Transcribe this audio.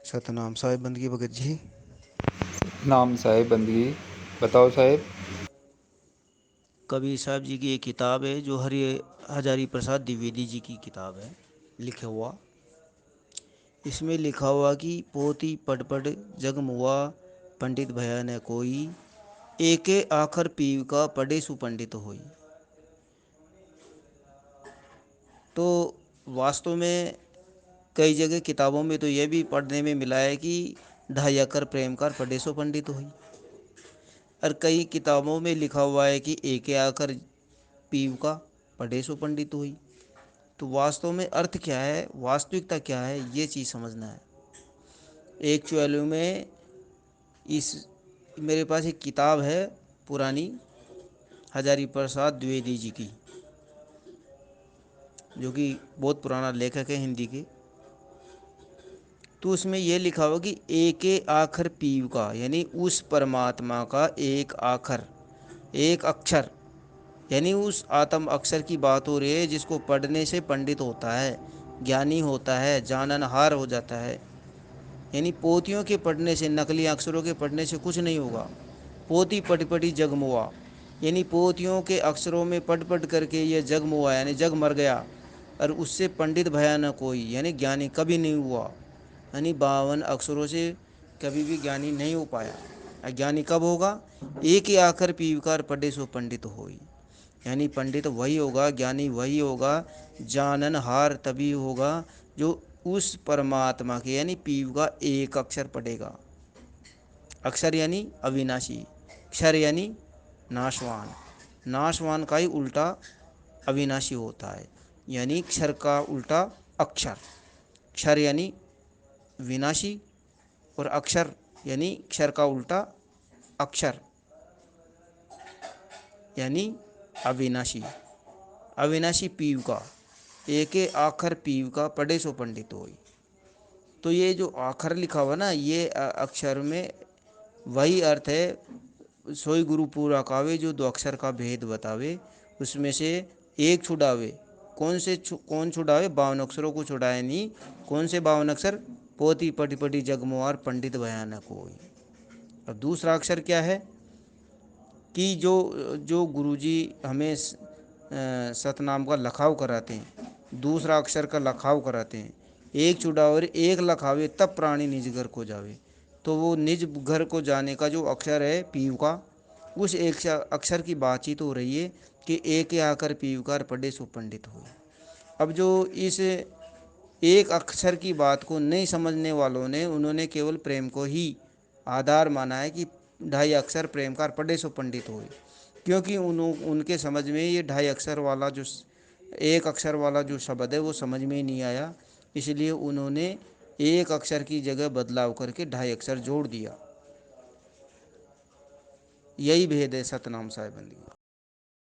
सतनाम साहिब बंदगी भगत जी। नाम साहेब बंदगी। बताओ साहेब। कबीर साहब जी की एक किताब है जो हरि हजारी प्रसाद द्विवेदी जी की किताब है लिखे हुआ। इसमें लिखा हुआ कि पोती पढ़ पढ़ जग मुआ, पंडित भया न कोई, एके आखर पीव का पढ़े सुपंडित होई। तो वास्तव में कई जगह किताबों में तो यह भी पढ़ने में मिला है कि ढाई अकर प्रेमकार पढ़े सो पंडित हुई। और कई किताबों में लिखा हुआ है कि एके आकर पीव का पढ़े सो पंडित हुई। तो वास्तव में अर्थ क्या है, वास्तविकता क्या है, ये चीज़ समझना है। एक्चुअली में इस मेरे पास एक किताब है पुरानी, हजारी प्रसाद द्विवेदी जी की, जो कि बहुत पुराना लेखक है हिंदी के। तो उसमें यह लिखा हुआ कि एक आखर पीव का, यानी उस परमात्मा का एक आखर, एक अक्षर, यानी उस आत्म अक्षर की बात हो रही है जिसको पढ़ने से पंडित होता है, ज्ञानी होता है, जाननहार हो जाता है। यानी पोतियों के पढ़ने से, नकली अक्षरों के पढ़ने से कुछ नहीं होगा। पोती पढ़ पढ़ी जगमुआ, यानी पोतियों के अक्षरों में पढ़ पढ़ करके ये जगमुआ यानी जग मर गया, और उससे पंडित भया न कोई, यानी ज्ञानी कभी नहीं हुआ। यानी 52 अक्षरों से कभी भी ज्ञानी नहीं हो पाया। ज्ञानी कब होगा? एक ही आखर पीवकार पढ़े सो पंडित होई। यानी पंडित वही होगा, ज्ञानी वही होगा, जाननहार तभी होगा जो उस परमात्मा के यानी पीव का एक अक्षर पढ़ेगा। अक्षर यानी अविनाशी, क्षर यानी नाशवान, नाशवान का ही उल्टा अविनाशी होता है। यानी क्षर का उल्टा अक्षर, क्षर यानी विनाशी और अक्षर यानी क्षर का उल्टा अक्षर यानी अविनाशी। अविनाशी पीव का, एके आखर पीव का पढ़े सो पंडित होई। तो ये जो आखर लिखा हुआ ना, ये अक्षर में वही अर्थ है, सोई गुरु पूरा कावे, जो दो अक्षर का भेद बतावे, उसमें से एक छुड़ावे। कौन छुड़ावे? 52 अक्षरों को छुड़ाए नहीं। कौन से 52 अक्षर? पोती पटी पटी जगमुआर पंडित भयानक होई। और दूसरा अक्षर क्या है कि जो जो गुरुजी हमें सतनाम का लखाव कराते हैं, दूसरा अक्षर का लखाव कराते हैं, एक छुड़ावे एक लखावे तब प्राणी निज घर को जावे। तो वो निज घर को जाने का जो अक्षर है पीव का, उस एक अक्षर की बातचीत हो रही है कि एक आकर पीवकार पढ़े सो पंडित हो। अब जो इस एक अक्षर की बात को नहीं समझने वालों ने, उन्होंने केवल प्रेम को ही आधार माना है कि ढाई अक्षर प्रेमकार पढ़े सो पंडित हुए। क्योंकि उनके समझ में ये ढाई अक्षर वाला जो एक अक्षर वाला जो शब्द है वो समझ में ही नहीं आया, इसलिए उन्होंने एक अक्षर की जगह बदलाव करके ढाई अक्षर जोड़ दिया। यही भेद है सतनाम साहिब बंदी।